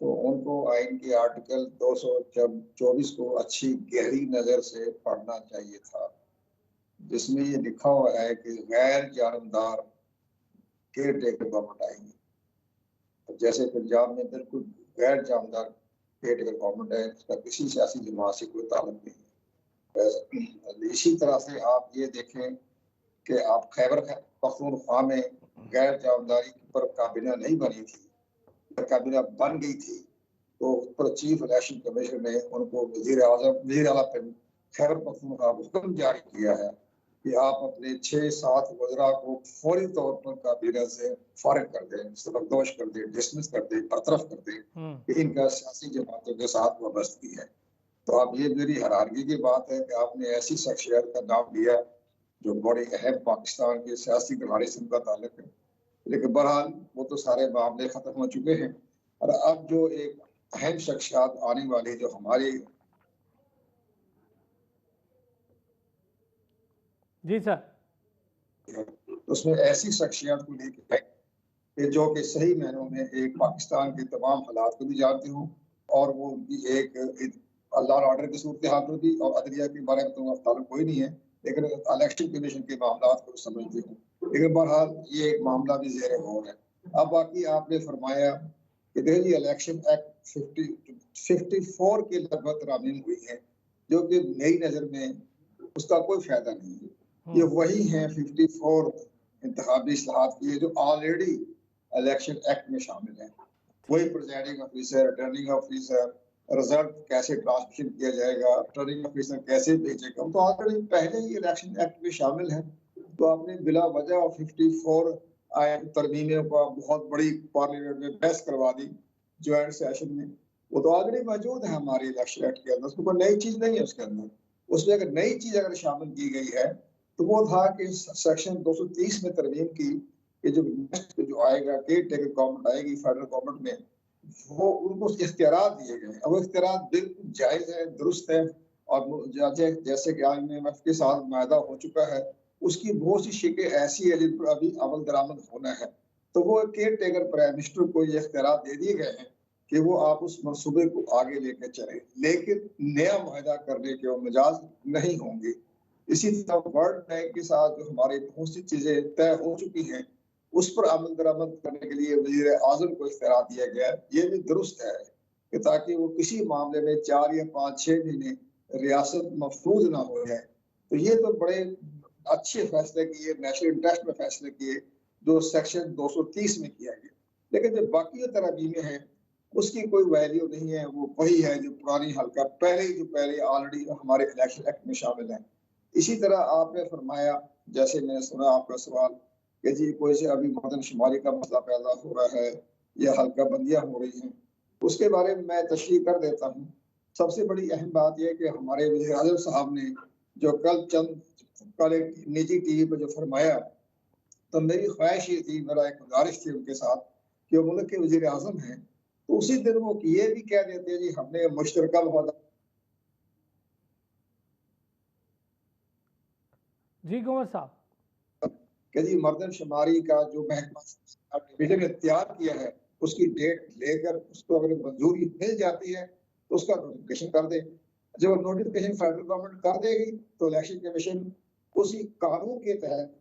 تو ان کو آئین کے آرٹیکل 224 کو اچھی گہری نظر سے پڑھنا چاہیے تھا، جس میں یہ لکھا ہوا ہے کہ غیر جانبدار کیئر ٹیکر گورنمنٹ آئیں گی. جیسے پنجاب میں بالکل غیر جانبدار کیئر ٹیکر گورنمنٹ ہے، اس کا کسی سیاسی جماعت سے کوئی تعلق نہیں ہے. اسی طرح سے آپ یہ دیکھیں کہ آپ خیبر پختونخوا میں غیر جانبداری پر کابینہ نہیں بنی تھی، کابینہ بن گئی تھی تو اس پر چیف الیکشن کمیشن نے ان کو وزیر اعلیٰ خیبر پختونخوا حکم جاری کیا ہے کہ آپ اپنے 6-7 وزراء کو فوری طور پر کابینہ سے فارغ کر دیں، سبکدوش کر دیں، ڈسمس کر دیں، برطرف کر دیں کہ ان کا سیاسی جماعتوں کے ساتھ وابستگی ہے. تو اب یہ میری حیرانگی کی بات ہے کہ آپ نے ایسی شخصیت کا نام لیا جو بڑی اہم پاکستان کے سیاسی گھرانے سے ان کا تعلق ہے، لیکن بہرحال وہ تو سارے معاملے ختم ہو چکے ہیں. اور اب جو ایک اہم شخصیات آنے والی جو ہماری جی سر اس میں ایسی شخصیات کو لے کے کہ جو کہ صحیح معنوں میں ایک پاکستان کے تمام حالات کو بھی جانتے ہوں اور وہ بھی ایک اللہ اور آرڈر کی صورتحال پر بھی اور عدلیہ کے بارے میں تو تعلق کوئی نہیں ہے لیکن الیکشن کمیشن کے معاملات کو سمجھتے ہوں. لیکن بہرحال یہ ایک معاملہ بھی زیر غور ہے. اب باقی آپ نے فرمایا کہ دہلی الیکشن ایکٹ 54 کے لگ بھگ ترامیم ہوئی ہیں جو کہ نئی نظر میں اس کا کوئی فائدہ نہیں ہے. یہ وہی ہیں 54 انتخابی اصلاحات کی جو آلریڈی الیکشن ایکٹ میں شامل ہیں. وہی presiding officer, returning officer, result کیسے ٹرانسمیشن کیا جائے گا، ریٹرننگ آفیسر کیسے بھیجے گا، تو آلریڈی پہلے ہی الیکشن ایکٹ میں شامل ہیں. تو آپ نے بلا وجہ 54 آئین ترمیموں کا بہت بڑی پارلیمنٹ میں بحث کروا دی جوائنٹ سیشن میں. وہ تو آلریڈی موجود ہے ہماری الیکشن ایکٹ کے اندر، اس میں کوئی نئی چیز نہیں ہے. اس کے اندر اس میں اگر نئی چیز اگر شامل کی گئی ہے تو وہ تھا کہ سیکشن 230 میں ترمیم کی کہ جو آئے گا کہ گورنمنٹ آئے گی فیڈرل گورنمنٹ میں وہ ان کو اختیارات دیے گئے. اب اختیارات بالکل جائز ہے، درست ہے اور جیسے کہ IMF کے ساتھ معاہدہ ہو چکا ہے اس کی بہت سی شکیں ایسی ہے جن پر ابھی عمل درآمد ہونا ہے. تو وہ کیئر ٹیکر پرائم منسٹر کو یہ اختیارات دے دیے گئے ہیں کہ وہ آپ اس منصوبے کو آگے لے کے چلیں، لیکن نیا معاہدہ کرنے کے وہ مجاز نہیں ہوں گے. اسی طرح ورلڈ بینک کے ساتھ جو ہماری بہت سی چیزیں طے ہو چکی ہیں اس پر عمل درآمد کرنے کے لیے وزیر اعظم کو اختیار دیا گیا. یہ بھی درست ہے کہ تاکہ وہ کسی معاملے میں 4 یا 5-6 مہینے ریاست مفروض نہ ہو جائے. تو یہ تو بڑے اچھے فیصلے کیے، نیشنل انٹرسٹ میں فیصلے کیے جو سیکشن 230 میں کیا گیا. لیکن جو باقی ترابیمیں ہیں اس کی کوئی ویلیو نہیں ہے. وہ وہی ہے جو پرانی حلقہ پہلے آلریڈی ہمارے الیکشن ایکٹ میں شامل ہیں. اسی طرح آپ نے فرمایا، جیسے میں نے سنا آپ کا سوال کہ جی کوئی سے ابھی مردم شماری کا مسئلہ پیدا ہو رہا ہے یا حلقہ بندیاں ہو رہی ہیں، اس کے بارے میں تشریح کر دیتا ہوں. سب سے بڑی اہم بات یہ کہ ہمارے وزیر اعظم صاحب نے جو کل ایک نجی ٹی وی پہ جو فرمایا تو میری خواہش یہ تھی، میرا ایک گزارش تھی ان کے ساتھ کہ وہ ملک کے وزیر اعظم ہیں تو اسی دن وہ یہ بھی کہہ دیتے جی ہم نے مشترکہ معاہدہ. جی گوھر صاحب کہ جی مردم شماری کا جو محکمہ ڈویژن نے تیار کیا ہے اس کی ڈیٹ لے کر اس کو اگر منظوری مل جاتی ہے تو اس کا نوٹیفکیشن کر دے. جب نوٹیفکیشن فیڈرل گورنمنٹ کر دے گی تو الیکشن کمیشن اسی قانون کے تحت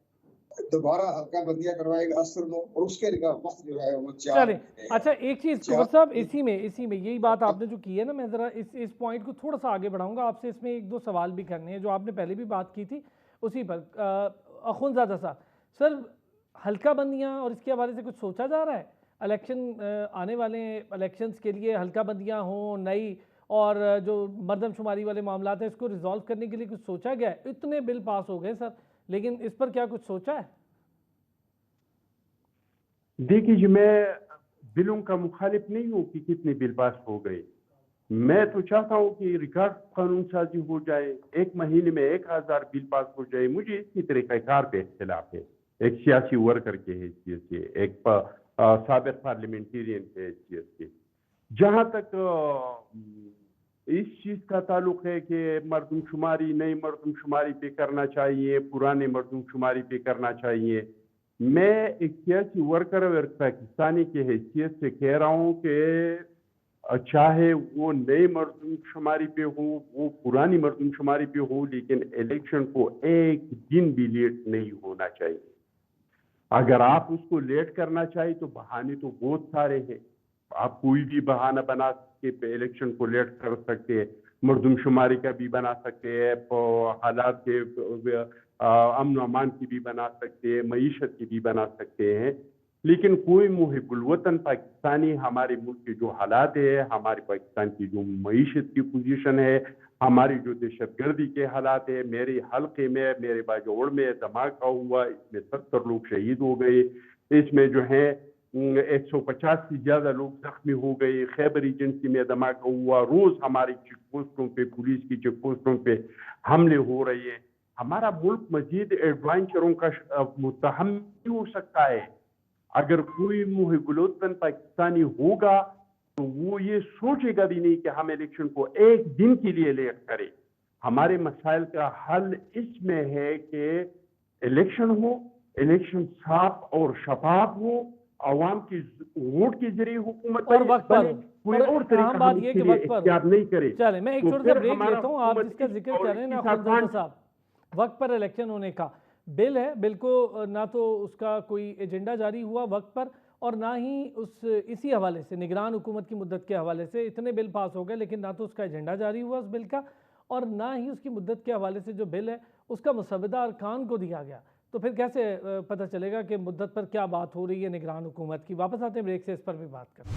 دوبارہ حلقہ بندیاں کروائے گا اثر میں اور اس کے وقت جو ہے وہ 4 چلیں. اچھا ایک چیز گوھر صاحب اسی میں یہی بات آپ نے جو کی ہے نا، میں ذرا اس پوائنٹ کو تھوڑا سا آگے بڑھاؤں گا. آپ سے اس میں 1-2 سوال بھی کرنے ہیں جو آپ نے پہلے بھی بات کی تھی اسی پر. اخونزادہ صاحب سر، حلقہ بندیاں اور اس کے حوالے سے کچھ سوچا جا رہا ہے؟ الیکشن آنے والے الیکشنز کے لیے حلقہ بندیاں ہوں نئی اور جو مردم شماری والے معاملات ہیں اس کو ریزالو کرنے کے لیے کچھ سوچا گیا ہے؟ اتنے بل پاس ہو گئے سر، لیکن اس پر کیا کچھ سوچا ہے؟ دیکھیے جی، میں بلوں کا مخالف نہیں ہوں کہ کتنے بل پاس ہو گئے. میں تو چاہتا ہوں کہ ریکارڈ قانون سازی ہو جائے، 1 مہینے میں 1000 بل پاس ہو جائے. مجھے اسی طریقہ کار پہ اختلاف ہے، ایک سیاسی ورکر کے حیثیت سے، ایک سابق پارلیمنٹیرین کے حیثیت سے. جہاں تک اس چیز کا تعلق ہے کہ مردم شماری نئی مردم شماری پہ کرنا چاہیے، پرانے مردم شماری پہ کرنا چاہیے، میں ایک سیاسی ورکر اور پاکستانی کی حیثیت سے کہہ رہا ہوں کہ چاہے وہ نئی مردم شماری پہ ہو وہ پرانی مردم شماری پہ ہو، لیکن الیکشن کو ایک دن بھی لیٹ نہیں ہونا چاہیے۔ اگر آپ اس کو لیٹ کرنا چاہیے تو بہانے تو بہت سارے ہیں، آپ کوئی بھی بہانہ بنا کے الیکشن کو لیٹ کر سکتے ہیں، مردم شماری کا بھی بنا سکتے ہیں، حالات کے امن و امان کی بھی بنا سکتے ہیں، معیشت کی بھی بنا سکتے ہیں، لیکن کوئی محب الوطن پاکستانی ہمارے ملک کے جو حالات ہے، ہمارے پاکستان کی جو معیشت کی پوزیشن ہے، ہماری جو دہشت گردی کے حالات ہے، میرے حلقے میں میرے باجوڑ میں دھماکہ ہوا، اس میں 70 لوگ شہید ہو گئے، اس میں جو ہے 150 سے زیادہ لوگ زخمی ہو گئے، خیبر ایجنسی میں دھماکہ ہوا، روز ہماری چیک پوسٹوں پہ پولیس کی چیک پوسٹوں پہ حملے ہو رہے ہیں۔ ہمارا ملک مزید ایڈوانچروں کا متحم نہیں ہو سکتا ہے۔ اگر کوئی محب الوطن پاکستانی ہوگا تو وہ یہ سوچے گا بھی نہیں کہ ہم الیکشن کو ایک دن کے لیے لیٹ کریں۔ ہمارے مسائل کا حل اس میں ہے کہ الیکشن ہو، الیکشن صاف اور شفاف ہو، عوام کی ووٹ کے ذریعے حکومت اور وقت پر بنے، کوئی اور اہم طریقہ بات ہم یہ اس کہ کے لیے وقت پر اختیار نہیں کرے۔ چلیں میں ایک تو چھوٹا سا پھر بریک ہمارا لیتا ہوں۔ آپ حکومت جس کا اس ذکر اور کر رہے ہیں نا اس اخوندزادہ افغان صاحب، وقت پر الیکشن ہونے کا بل ہے، بل کو نہ تو اس کا کوئی ایجنڈا جاری ہوا وقت پر، اور نہ ہی اسی حوالے سے نگران حکومت کی مدت کے حوالے سے اتنے بل پاس ہو گئے، لیکن نہ تو اس کا ایجنڈا جاری ہوا اس بل کا، اور نہ ہی اس کی مدت کے حوالے سے جو بل ہے اس کا مسودہ ارکان کو دیا گیا۔ تو پھر کیسے پتہ چلے گا کہ مدت پر کیا بات ہو رہی ہے نگران حکومت کی؟ واپس آتے ہیں بریک سے، اس پر بھی بات کریں۔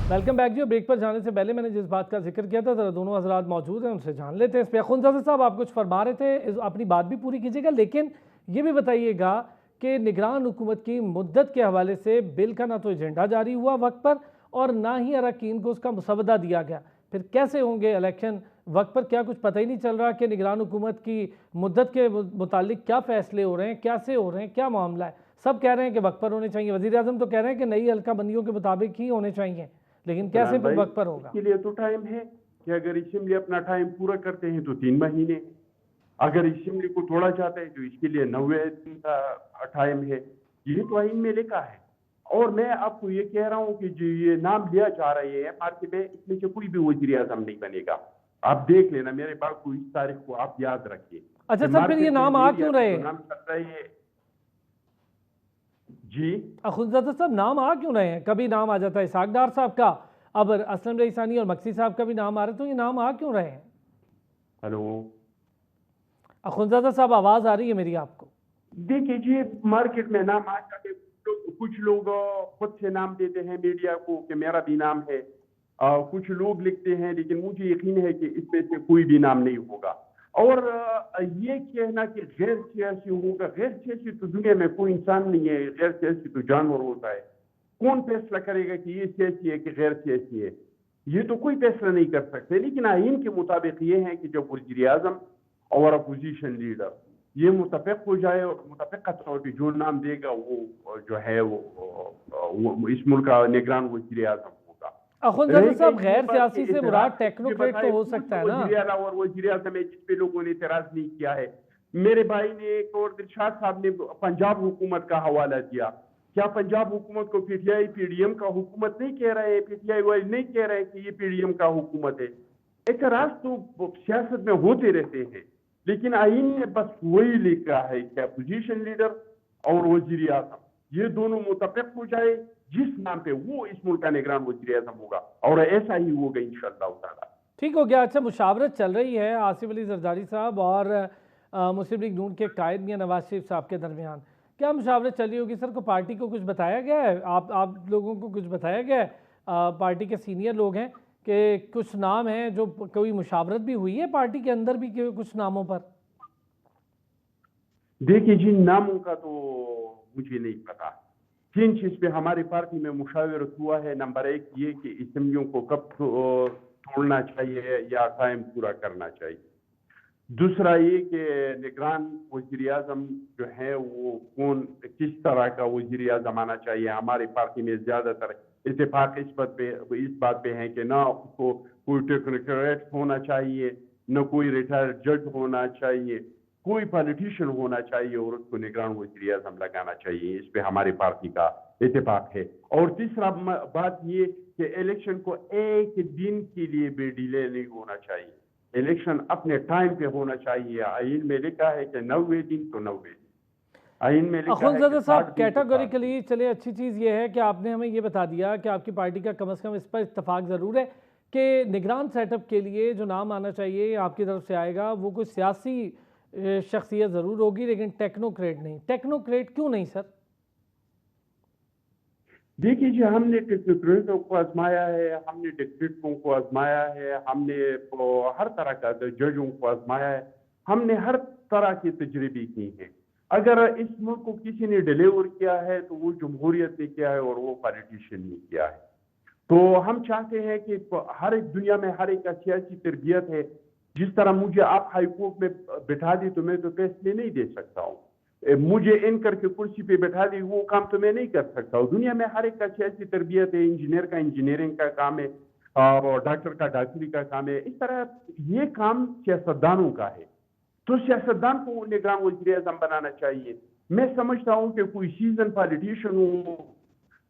ویلکم بیک جی۔ بریک پر جانے سے پہلے میں نے جس بات کا ذکر کیا تھا ذرا دونوں حضرات موجود ہیں، ان سے جان لیتے ہیں اس پہ۔ اخوندزادہ صاحب آپ کچھ فرما رہے تھے، اپنی بات بھی پوری کیجیے گا، لیکن یہ بھی بتائیے گا کہ نگران حکومت کی مدت کے حوالے سے بل کا نہ تو ایجنڈا جاری ہوا وقت پر، اور نہ ہی اراکین کو اس کا مسودہ دیا گیا، پھر کیسے ہوں گے الیکشن وقت پر؟ کیا کچھ پتہ ہی نہیں چل رہا کہ نگران حکومت کی مدت کے متعلق کیا فیصلے ہو رہے ہیں، کیسے ہو رہے ہیں، کیا معاملہ ہے؟ سب کہہ رہے ہیں کہ وقت پر ہونے چاہیے، وزیر اعظم تو کہہ رہے ہیں کہ نئی حلقہ بندیوں کے مطابق ہی ہونے چاہیے، لیکن کیسے پھر وقت پر ہوگا؟ اس کے لیے تو ٹائم ہے کہ اگر اسمبلی اپنا ٹائم پورا کرتے ہیں تو 3 مہینے، اگر اسمبلی کو توڑا جاتا ہے تو اس کے لیے 90 دن کا ٹائم ہے، یہ تو آئین میں لکھا ہے۔ اور میں آپ کو یہ کہہ رہا ہوں کہ جو یہ نام لیا جا رہے ہیں مارکیٹ میں، اس میں سے کوئی بھی وزیر اعظم نہیں بنے گا۔ آپ دیکھ لینا، میرے پاس کو اس تاریخ کو آپ یاد رکھیے۔ اچھا سر، پھر یہ نام آ کیوں رہے ہیں؟ جی اخوندزادہ صاحب نام آ کیوں رہے ہیں؟ کبھی نام آ جاتا ہے اسحاق ڈار صاحب کا، اب اسلم رئیسانی اور مکسی صاحب کا بھی نام آ رہا ہے، تو یہ نام آ کیوں رہے ہیں؟ ہلو اخوندزادہ صاحب آواز آ رہی ہے میری آپ کو؟ دیکھیے جی، مارکیٹ میں نام آ جاتے، کچھ لوگ خود سے نام دیتے ہیں میڈیا کو کہ میرا بھی نام ہے، کچھ لوگ لکھتے ہیں، لیکن مجھے یقین ہے کہ اس میں سے کوئی بھی نام نہیں ہوگا۔ اور یہ کہنا کہ غیر سیاسی ہوگا، غیر سیاسی تو دنیا میں کوئی انسان نہیں ہے، غیر سیاسی تو جانور ہوتا ہے۔ کون فیصلہ کرے گا کہ یہ سیاسی ہے کہ غیر سیاسی ہے؟ یہ تو کوئی فیصلہ نہیں کر سکتے، لیکن آئین کے مطابق یہ ہے کہ جب وزیر اعظم اور اپوزیشن لیڈر یہ متفق ہو جائے، اور متفقہ طور پہ جو نام دے گا وہ جو ہے وہ اس ملک کا نگران وزیر اعظم ہوگا۔ اخوندزادہ صاحب غیر سیاسی سے مراد ٹیکنوکریٹ تو ہو سکتا ہے نا؟ وزیر اعلیٰ اور وزیر اعظم ہے جس پہ لوگوں نے اعتراض نہیں کیا ہے۔ میرے بھائی نے ایک اور دلشاد صاحب نے پنجاب حکومت کا حوالہ دیا، کیا پنجاب حکومت کو P T I P D M کا حکومت نہیں کہہ رہے ہیں؟ پی ٹی آئی والے نہیں کہہ رہے کہ یہ پی ڈی ایم کا حکومت ہے؟ اعتراض تو سیاست میں ہوتے رہتے ہیں، لیکن آئین نے بس وہی لکھا ہے کہ اپوزیشن لیڈر اور وزیر اعظم یہ دونوں متفق ہو جائے جس نام پہ، وہ اس ملک کا نگران وزیر اعظم ہوگا، اور ایسا ہی ہوگا انشاءاللہ تعالی۔ ٹھیک ہو گیا۔ اچھا، مشاورت چل رہی ہے آصف علی زرداری صاحب اور مسلم لیگ نون کے قائد میاں نواز شریف صاحب کے درمیان، کیا مشاورت چل رہی ہوگی سر؟ کو پارٹی کو کچھ بتایا گیا ہے؟ آپ لوگوں کو کچھ بتایا گیا ہے؟ پارٹی کے سینئر لوگ ہیں کہ کچھ نام ہیں جو کوئی مشاورت بھی ہوئی ہے پارٹی کے اندر بھی کچھ ناموں پر؟ دیکھیے جن ناموں کا تو مجھے نہیں پتا. جن چیز پہ ہماری پارٹی میں مشاورت ہوا ہے، نمبر 1 یہ کہ اسمبلیوں کو کب توڑنا چاہیے یا قائم پورا کرنا چاہیے. دوسرا یہ کہ نگران وزیر اعظم جو ہے وہ کون کس طرح کا وزیر اعظم آنا چاہیے. ہماری پارٹی میں زیادہ تر اتفاق اس بات پہ ہے کہ نہ اس کو کوئی ٹیکنوکریٹ ہونا چاہیے، نہ کوئی ریٹائرڈ جج ہونا چاہیے، کوئی پالیٹیشین ہونا چاہیے اور اس کو نگران وزیر اعظم لگانا چاہیے. اس پہ ہماری پارٹی کا اتفاق ہے. اور تیسرا بات یہ کہ الیکشن کو ایک دن کے لیے بھی ڈیلے نہیں ہونا چاہیے. الیکشن اپنے ٹائم پہ ہونا چاہیے. آئین میں لکھا ہے کہ 90 دن تو 90 دن. آئین میں لکھا ہے اخوندزادہ کہ صاحب 60 دن تو 60 دن. کیٹاگوریکلی چلے اچھی چیز یہ ہے کہ آپ نے ہمیں یہ بتا دیا کہ آپ کی پارٹی کا کم از کم اس پر اتفاق ضرور ہے کہ نگران سیٹ اپ کے لیے جو نام آنا چاہیے آپ کی طرف سے آئے گا وہ کوئی سیاسی شخصیت ضرور ہوگی لیکن ٹیکنوکریٹ نہیں. ٹیکنوکریٹ کیوں نہیں سر؟ دیکھیے جی، ہم نے ٹیکنوکریٹوں کو آزمایا ہے، ہم نے ڈکٹیٹروں کو آزمایا ہے، ہم نے ہر طرح کا ججوں کو آزمایا ہے، ہم نے ہر طرح کی تجربے کی ہیں. اگر اس ملک کو کسی نے ڈیلیور کیا ہے تو وہ جمہوریت نے کیا ہے اور وہ پالیٹیشین نے کیا ہے. تو ہم چاہتے ہیں کہ ہر ایک دنیا میں ہر ایک کا سیاسی تربیت ہے. جس طرح مجھے آپ ہائی کورٹ میں بٹھا دی تو میں تو فیصلے نہیں دے سکتا ہوں. مجھے ان کر کے کرسی پہ بٹھا دی وہ کام تو میں نہیں کر سکتا ہوں. دنیا میں ہر ایک کا سیاسی تربیت ہے. انجینئر کا انجینئرنگ کا کام ہے اور ڈاکٹر کا ڈاکٹری کا کام ہے. اس طرح یہ کام سیاستدانوں کا ہے. تو سیاستدان کو نگران وزیر اعظم بنانا چاہیے. میں سمجھتا ہوں کہ کوئی سیزن پالیٹیشین ہو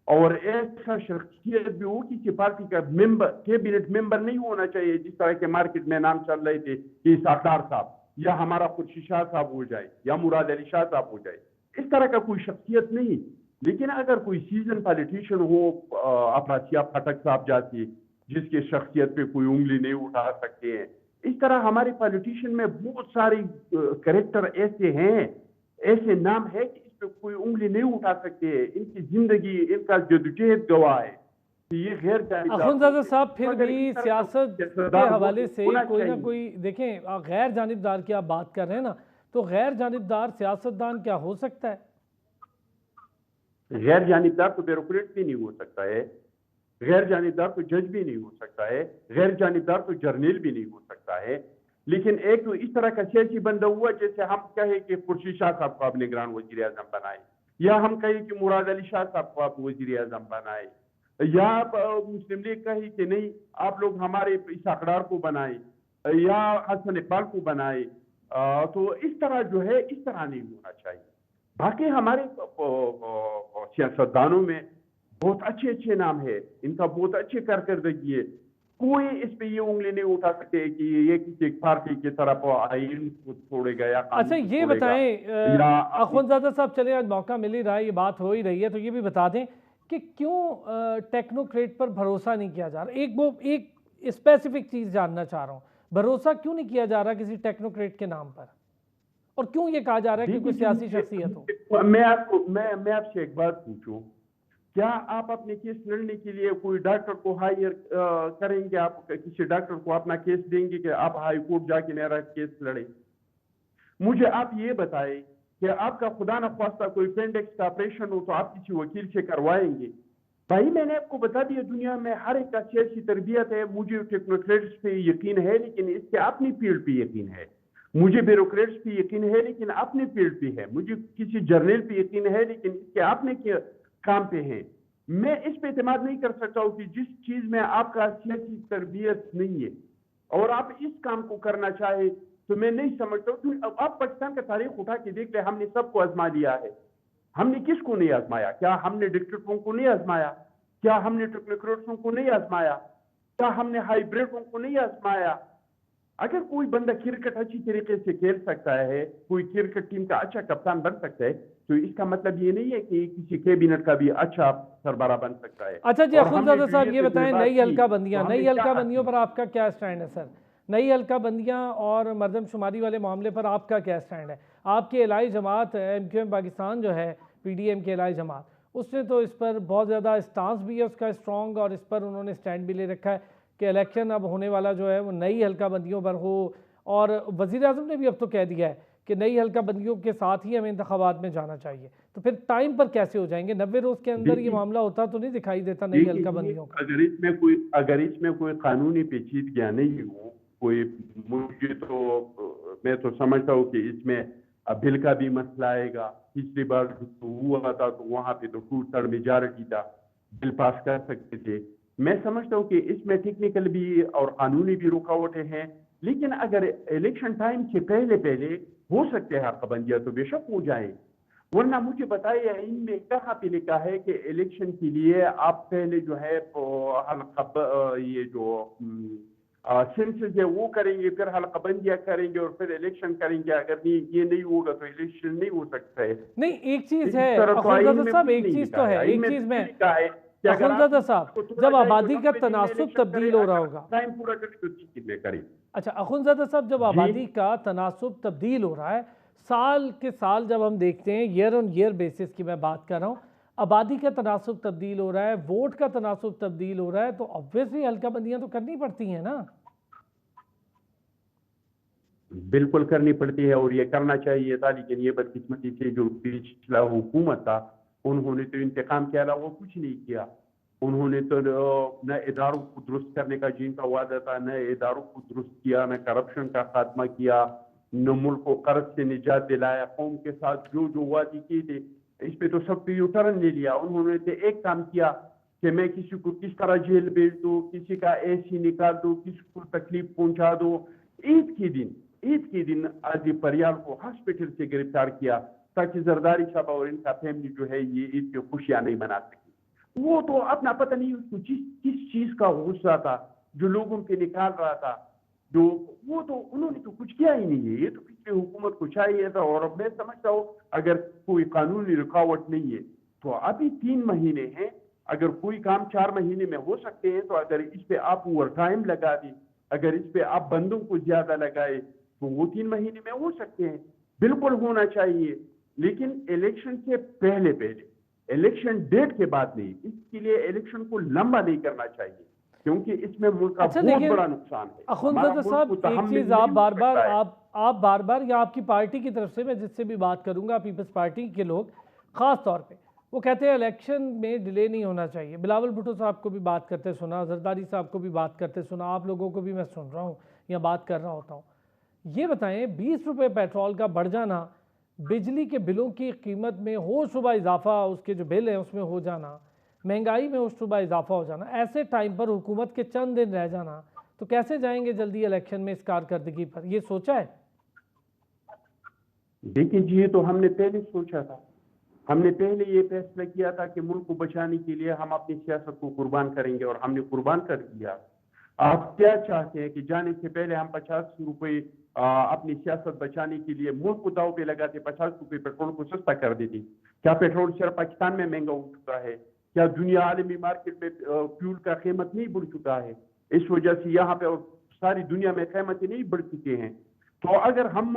اور ایسا شخصیت بھی ہو کسی پارٹی کا ممبر کیبنٹ ممبر نہیں ہونا چاہیے. جس طرح کے مارکیٹ میں نام چل رہے تھے کہ سردار صاحب یا ہمارا خورشید شاہ صاحب ہو جائے یا مراد علی شاہ صاحب ہو جائے. اس طرح کا کوئی شخصیت نہیں. لیکن اگر کوئی سیزن پالیٹیشین ہو افراسیاب پھٹک صاحب جاتی جس کی شخصیت پہ کوئی انگلی نہیں اٹھا سکتے ہیں. اس طرح ہمارے پالیٹیشین میں بہت سارے کریکٹر ایسے ہیں، ایسے نام ہے کہ اس پہ کوئی انگلی نہیں اٹھا سکتے. ان کی زندگی ان کا جدوجہد گواہ ہے. یہ غیر جانبدار اخوندزادہ صاحب پھر بھی سیاست کے حوالے سے کوئی نہ کوئی دیکھیں غیر جانبدار کی آپ بات کر رہے ہیں نا، تو غیر جانبدار سیاستدان کیا ہو سکتا ہے؟ غیر جانبدار تو بیوروکریٹ بھی نہیں ہو سکتا ہے، غیر جانبدار تو جج بھی نہیں ہو سکتا ہے، غیر جانبدار تو جرنیل بھی نہیں ہو سکتا ہے. لیکن ایک اس طرح کا سیاسی بندہ ہوا جیسے ہم کہیں کہ خورشید شاہ صاحب کو آپ نگران وزیر اعظم بنائے، یا ہم کہیں کہ مراد علی شاہ صاحب کو آپ وزیر اعظم بنائے، یا مسلم لیگ کہی کہ نہیں آپ لوگ ہمارے اسحاق ڈار کو بنائے یا حسن اقبال کو بنائے. تو اس طرح جو ہے اس طرح نہیں ہونا چاہیے. باقی ہمارے سیاستدانوں میں بہت اچھے اچھے نام ہے، ان کا بہت اچھی کارکردگی ہے. کوئی اس پہ یہ انگلی نہیں اٹھا سکتے کہ یہ کسی پارٹی کی طرف آئین کو چھوڑے گا یا اچھا یہ بتائیں اخوندزادہ صاحب، چلے آج موقع مل ہی رہا ہے، یہ بات ہو ہی رہی ہے تو یہ بھی بتا دیں کہ کیوں ٹیکنوکریٹ پر بھروسہ نہیں کیا جا رہا؟ ایک اسپیسیفک چیز جاننا چاہ رہا ہوں، بھروسہ کیوں نہیں کیا جا رہا کسی ٹیکنوکریٹ کے نام پر، اور کیوں یہ کہا جا رہا ہے کہ کوئی سیاسی شخصیت ہو؟ میں آپ سے ایک بات پوچھوں، کیا آپ اپنے کیس لڑنے کے لیے کوئی ڈاکٹر کو ہائر کریں گے؟ آپ کسی ڈاکٹر کو اپنا کیس دیں گے کہ آپ ہائی کورٹ جا کے میرا کیس لڑیں؟ مجھے آپ یہ بتائیں کہ آپ کا خدا نخواستہ کوئی پینڈکس کا آپریشن ہو تو آپ کسی وکیل سے کروائیں گے؟ بھائی میں نے آپ کو بتا دیا دنیا میں ہر ایک کا سیاسی تربیت ہے. مجھے ٹیکنوکریٹس پہ یقین ہے لیکن اس کے اپنی فیلڈ پہ یقین ہے. مجھے بیوروکریٹس پہ یقین ہے لیکن اپنے فیلڈ پہ ہے. مجھے کسی جرنیل پہ یقین ہے لیکن اس کے اپنے کام پہ ہے. میں اس پہ اعتماد نہیں کر سکتا ہوں کہ جس چیز میں آپ کا سیاسی تربیت نہیں ہے اور آپ اس کام کو کرنا چاہے تو میں نہیں سمجھتا ہوں. آپ پاکستان کا تاریخ اٹھا کے دیکھ لیں، ہم نے سب کو آزما لیا ہے. ہم نے کس کو نہیں آزمایا؟ کیا ہم نے ڈکٹیٹروں کو نہیں آزمایا؟ کیا ہم نے ٹیکنوکریٹوں کو نہیں آزمایا؟ کیا ہم نے ہائیبریڈوں کو نہیں آزمایا؟ اگر کوئی بندہ کرکٹ اچھی طریقے سے کھیل سکتا ہے، کوئی کرکٹ ٹیم کا اچھا کپتان بن سکتا ہے، تو اس کا مطلب یہ نہیں ہے کہ کسی کیبنٹ کا بھی اچھا سربراہ بن سکتا ہے. اچھا جی اخوندزادہ صاحب یہ بتائیں، نئی حلقہ بندیوں پر آپ کا کیا سٹینڈ ہے سر؟ نئی حلقہ بندیاں اور مردم شماری والے معاملے پر آپ کا کیا سٹینڈ ہے؟ آپ کی الہی جماعت ایم کیو ایم پاکستان جو ہے، پی ڈی ایم کی الہی جماعت، اس نے تو اس پر بہت زیادہ اسٹانس بھی ہے اس کا اسٹرانگ، اور اس پر انہوں نے سٹینڈ بھی لے رکھا ہے کہ الیکشن اب ہونے والا جو ہے وہ نئی حلقہ بندیوں پر ہو، اور وزیر اعظم نے بھی اب تو کہہ دیا ہے کہ نئی حلقہ بندیوں کے ساتھ ہی ہمیں انتخابات میں جانا چاہیے، تو پھر ٹائم پر کیسے ہو جائیں گے؟ 90 روز کے اندر یہ معاملہ ہوتا تو نہیں دکھائی دیتا نئی حلقہ بندیوں کا۔ اگر اس میں کوئی قانونی پیچیدگیاں نہیں ہو، میں تو سمجھتا ہوں کہ اس میں بل کا بھی مسئلہ آئے گا۔ پچھلی بار جو ہوا تھا تو وہاں پہ تو 2/3 میجارٹی تھا، بل پاس کر سکتے تھے۔ میں سمجھتا ہوں کہ اس میں ٹیکنیکل بھی اور قانونی بھی رکاوٹیں ہیں، لیکن اگر الیکشن ٹائم سے پہلے ہو سکتے ہیں حلقہ بندیاں تو بے شک ہو جائیں، ورنہ مجھے بتائیے ان میں کہاں پہ لکھا ہے کہ الیکشن کے لیے آپ پہلے جو ہے یہ جو سینسس ہے وہ کریں گے، پھر حلقہ بندیاں کریں گے اور پھر الیکشن کریں گے؟ اگر یہ نہیں ہوگا تو الیکشن نہیں ہو سکتا ہے۔ نہیں، ایک چیز ہے اخونزادہ صاحب، ایک چیز تو ہے، ایک چیز میں اخونزادہ صاحب، جب آبادی کا تناسب تبدیل ہو رہا ہوگا، ٹائم پورا کریں تو ٹھیک ہے کریں۔ اچھا اخونزادہ صاحب، جب آبادی کا تناسب تبدیل ہو رہا ہے، سال کے سال جب ہم دیکھتے ہیں، ایئر آن ایئر بیسس کی میں بات کر رہا ہوں، آبادی کا تناسب تبدیل ہو رہا ہے، ووٹ کا تناسب تبدیل ہو رہا ہے، تو obviously حلقہ بندیاں تو کرنی پڑتی ہیں نا۔ بالکل کرنی پڑتی ہے اور یہ کرنا چاہیے تھا، لیکن یہ بدقسمتی سے جو پچھلا حکومت تھا انہوں نے تو انتقام کے علاوہ کچھ نہیں کیا۔ انہوں نے تو نہ اداروں کو درست کرنے کا جن کا وعدہ تھا، نہ اداروں کو درست کیا، نہ کرپشن کا خاتمہ کیا، نہ ملک کو قرض سے نجات دلایا۔ قوم کے ساتھ جو وعدے کیے تھے اس پہ تو سب پہ یو ٹرن لے لیا۔ انہوں نے تو ایک کام کیا کہ میں کسی کو کس طرح جیل بھیج دوں، کسی کا ایسی نکال دوں، کسی کو تکلیف پہنچا دوں۔ عید کے دن آدھی پریال کو ہاسپٹل سے گرفتار کیا تاکہ زرداری صاحب اور ان کا فیملی جو ہے یہ عید کی خوشیاں نہیں منا سکی۔ وہ تو اپنا پتہ نہیں اس کو کس چیز کا غصہ تھا جو لوگوں پہ نکال رہا تھا، وہ تو انہوں نے تو کچھ کیا ہی نہیں ہے۔ یہ تو پچھلی حکومت کو چاہیے تھا، اور میں سمجھتا ہوں اگر کوئی قانونی رکاوٹ نہیں ہے تو ابھی 3 مہینے ہیں، اگر کوئی کام 4 مہینے میں ہو سکتے ہیں تو اگر اس پہ آپ اوور ٹائم لگا دیں، اگر اس پہ آپ بندوں کو زیادہ لگائے تو وہ 3 مہینے میں ہو سکتے ہیں۔ بالکل ہونا چاہیے، لیکن الیکشن سے پہلے الیکشن ڈیٹ کے بعد نہیں۔ اس کے لیے الیکشن کو لمبا نہیں کرنا چاہیے کیونکہ اس میں ملک کا بہت بڑا نقصان ہے۔ اخونزادہ صاحب، ایک چیز آپ بار بار یا آپ کی پارٹی کی طرف سے، میں جس سے بھی بات کروں گا، پیپلز پارٹی کے لوگ خاص طور پہ وہ کہتے ہیں الیکشن میں ڈیلے نہیں ہونا چاہیے۔ بلاول بھٹو صاحب کو بھی بات کرتے سنا، زرداری صاحب کو بھی بات کرتے سنا، آپ لوگوں کو بھی میں سن رہا ہوں یا بات کر رہا ہوتا ہوں۔ یہ بتائیں، 20 روپے پیٹرول کا بڑھ جانا، بجلی کے بلوں کی قیمت میں ہو صبح اضافہ، اس کے جو بل ہیں اس میں ہو جانا، مہنگائی میں ہو صبح اضافہ ہو جانا، ایسے ٹائم پر حکومت کے چند دن رہ جانا، تو کیسے جائیں گے جلدی الیکشن میں اس کارکردگی پر؟ یہ سوچا ہے؟ دیکھیں جی، یہ تو ہم نے پہلے سوچا تھا، ہم نے پہلے یہ فیصلہ کیا تھا کہ ملک کو بچانے کے لیے ہم اپنی سیاست کو قربان کریں گے، اور ہم نے قربان کر دیا۔ آپ کیا چاہتے ہیں کہ جانے سے پہلے ہم 50 روپے اپنی سیاست بچانے کے لیے ملک کو داؤ پہ لگاتے، 50 روپے پیٹرول کو سستا کر دیتے؟ کیا پیٹرول صرف پاکستان میں مہنگا ہو چکا ہے؟ کیا دنیا عالمی مارکیٹ میں فیول کا قیمت نہیں بڑھ چکا ہے؟ اس وجہ سے یہاں پہ ساری دنیا میں قیمتیں نہیں بڑھ چکے ہیں؟ تو اگر ہم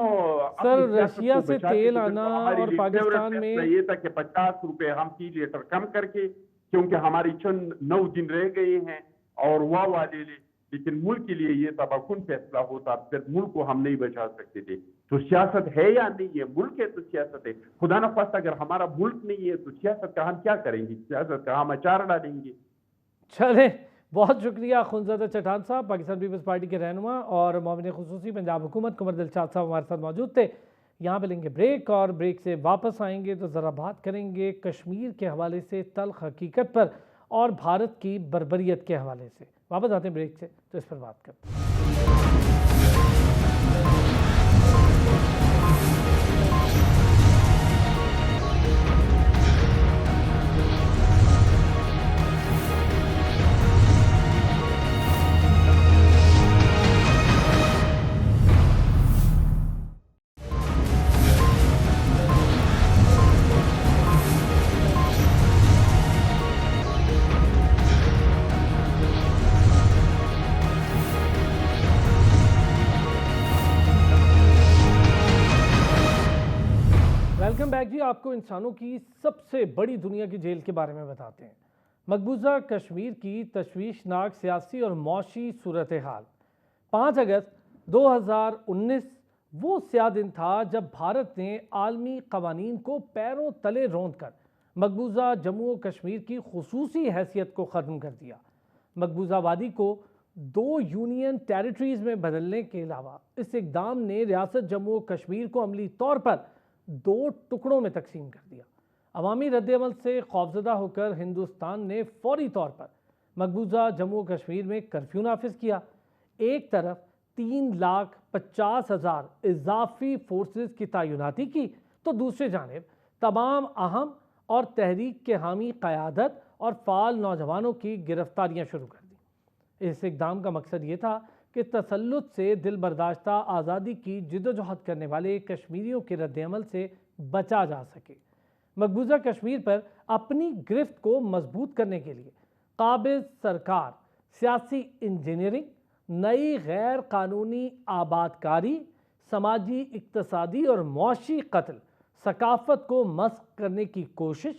سر، رشیا سے تیل آنا اور پاکستان میں یہ تھا کہ 50 روپے ہم فی لیٹر کم کر کے، کیونکہ ہماری چند 9 دن رہ گئے ہیں اور واہ لے لے، لیکن ملک کے لیے یہ تباہ فیصلہ ہوتا، پھر ملک کو ہم نہیں بچا سکتے تھے۔ تو سیاست ہے یا نہیں ہے؟ ملک ہے تو سیاست ہے۔ خدا نخواستہ اگر ہمارا ملک نہیں ہے تو سیاست کا ہم کیا کریں گے؟ سیاست کا ہم اچار ڈالیں گے۔ چلیں، بہت شکریہ اخونزادہ چٹھان صاحب، پاکستان پیپلز پارٹی کے رہنما اور معاون خصوصی پنجاب حکومت قمر دلشاد صاحب ہمارے ساتھ موجود تھے۔ یہاں پہ لیں گے بریک، اور بریک سے واپس آئیں گے تو ذرا بات کریں گے کشمیر کے حوالے سے تلخ حقیقت پر اور بھارت کی بربریت کے حوالے سے۔ واپس آتے ہیں بریک سے تو اس پر بات کرتے ہیں۔ ویلکم بیک جی۔ آپ کو انسانوں کی سب سے بڑی دنیا کی جیل کے بارے میں بتاتے ہیں۔ مقبوضہ کشمیر کی تشویشناک سیاسی اور معاشی صورتحال 5 اگست 2019 وہ سیاہ دن تھا جب بھارت نے عالمی قوانین کو پیروں تلے روند کر مقبوضہ جموں و کشمیر کی خصوصی حیثیت کو ختم کر دیا۔ مقبوضہ وادی کو 2 یونین ٹیریٹریز میں بدلنے کے علاوہ اس اقدام نے ریاست جموں و کشمیر کو عملی طور پر 2 ٹکڑوں میں تقسیم کر دیا۔ عوامی رد عمل سے خوفزدہ ہو کر ہندوستان نے فوری طور پر مقبوضہ جموں و کشمیر میں کرفیو نافذ کیا۔ ایک طرف 3,50,000 اضافی فورسز کی تعیناتی کی تو دوسری جانب تمام اہم اور تحریک کے حامی قیادت اور فعال نوجوانوں کی گرفتاریاں شروع کر دیں۔ اس اقدام کا مقصد یہ تھا کہ تسلط سے دل برداشتہ آزادی کی جدوجہد کرنے والے کشمیریوں کے رد عمل سے بچا جا سکے۔ مقبوضہ کشمیر پر اپنی گرفت کو مضبوط کرنے کے لیے قابض سرکار سیاسی انجینئرنگ، نئی غیر قانونی آباد کاری، سماجی، اقتصادی اور معاشی قتل، ثقافت کو مسخ کرنے کی کوشش،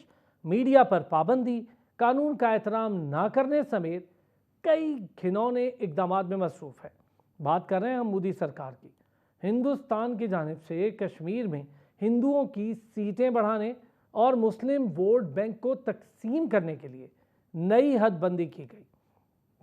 میڈیا پر پابندی، قانون کا احترام نہ کرنے سمیت کئی گھنونے اقدامات میں مصروف ہے۔ بات کر رہے ہیں ہم مودی سرکار کی۔ ہندوستان کی جانب سے کشمیر میں ہندوؤں کی سیٹیں بڑھانے اور مسلم ووٹ بینک کو تقسیم کرنے کے لیے نئی حد بندی کی گئی۔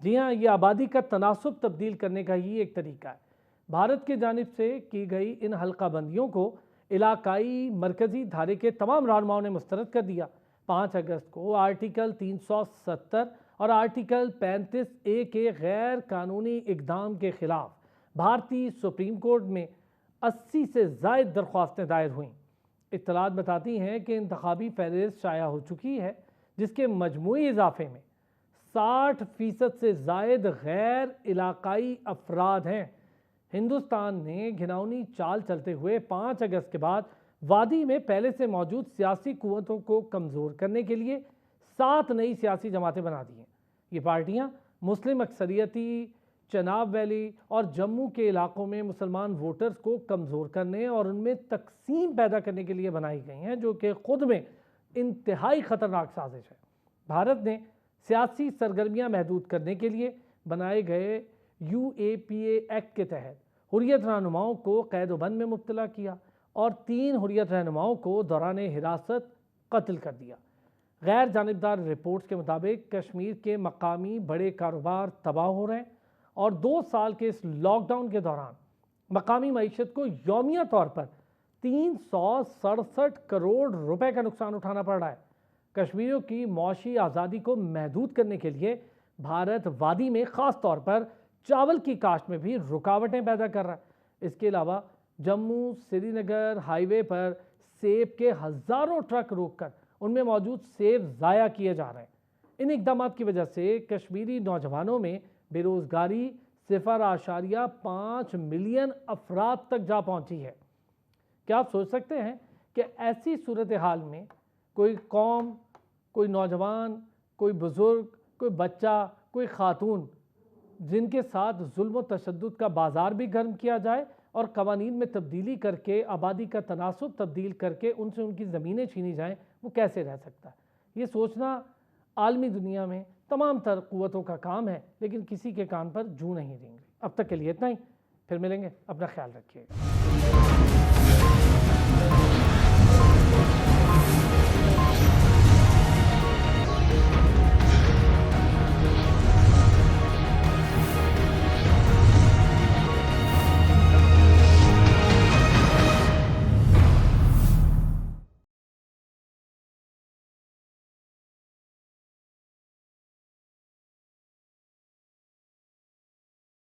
جی ہاں، یہ آبادی کا تناسب تبدیل کرنے کا ہی ایک طریقہ ہے۔ بھارت کی جانب سے کی گئی ان حلقہ بندیوں کو علاقائی مرکزی دھارے کے تمام رہنماؤں نے مسترد کر دیا۔ 5 اگست کو آرٹیکل 370 اور آرٹیکل 35A کے غیر قانونی اقدام کے خلاف بھارتی سپریم کورٹ میں 80 سے زائد درخواستیں دائر ہوئیں۔ اطلاعات بتاتی ہیں کہ انتخابی فہرست شائع ہو چکی ہے، جس کے مجموعی اضافے میں 60% سے زائد غیر علاقائی افراد ہیں۔ ہندوستان نے گھناؤنی چال چلتے ہوئے 5 اگست کے بعد وادی میں پہلے سے موجود سیاسی قوتوں کو کمزور کرنے کے لیے 7 نئی سیاسی جماعتیں بنا دی ہیں۔ یہ پارٹیاں مسلم اکثریتی چناب ویلی اور جموں کے علاقوں میں مسلمان ووٹرز کو کمزور کرنے اور ان میں تقسیم پیدا کرنے کے لیے بنائی گئی ہیں، جو کہ خود میں انتہائی خطرناک سازش ہے۔ بھارت نے سیاسی سرگرمیاں محدود کرنے کے لیے بنائے گئے UAPA ایکٹ کے تحت حریت رہنماؤں کو قید و بند میں مبتلا کیا اور 3 حریت رہنماؤں کو دوران حراست قتل کر دیا۔ غیر جانبدار رپورٹس کے مطابق کشمیر کے مقامی بڑے کاروبار تباہ ہو رہے ہیں اور 2 سال کے اس لاک ڈاؤن کے دوران مقامی معیشت کو یومیہ طور پر 367 کروڑ روپے کا نقصان اٹھانا پڑ رہا ہے۔ کشمیریوں کی معاشی آزادی کو محدود کرنے کے لیے بھارت وادی میں خاص طور پر چاول کی کاشت میں بھی رکاوٹیں پیدا کر رہا ہے۔ اس کے علاوہ جموں سری نگر ہائی وے پر سیب کے ہزاروں ٹرک روک کر ان میں موجود سیب ضائع کیے جا رہے ہیں۔ ان اقدامات کی وجہ سے کشمیری نوجوانوں میں بے روزگاری 0.5 ملین افراد تک جا پہنچی ہے۔ کیا آپ سوچ سکتے ہیں کہ ایسی صورتحال میں کوئی قوم، کوئی نوجوان، کوئی بزرگ، کوئی بچہ، کوئی خاتون جن کے ساتھ ظلم و تشدد کا بازار بھی گرم کیا جائے اور قوانین میں تبدیلی کر کے آبادی کا تناسب تبدیل کر کے ان سے ان کی زمینیں چھینی جائیں، وہ کیسے رہ سکتا ہے؟ یہ سوچنا عالمی دنیا میں تمام تر قوتوں کا کام ہے، لیکن کسی کے کان پر جوں نہیں ریں گے۔ اب تک کے لیے اتنا ہی، پھر ملیں گے، اپنا خیال رکھیے گا۔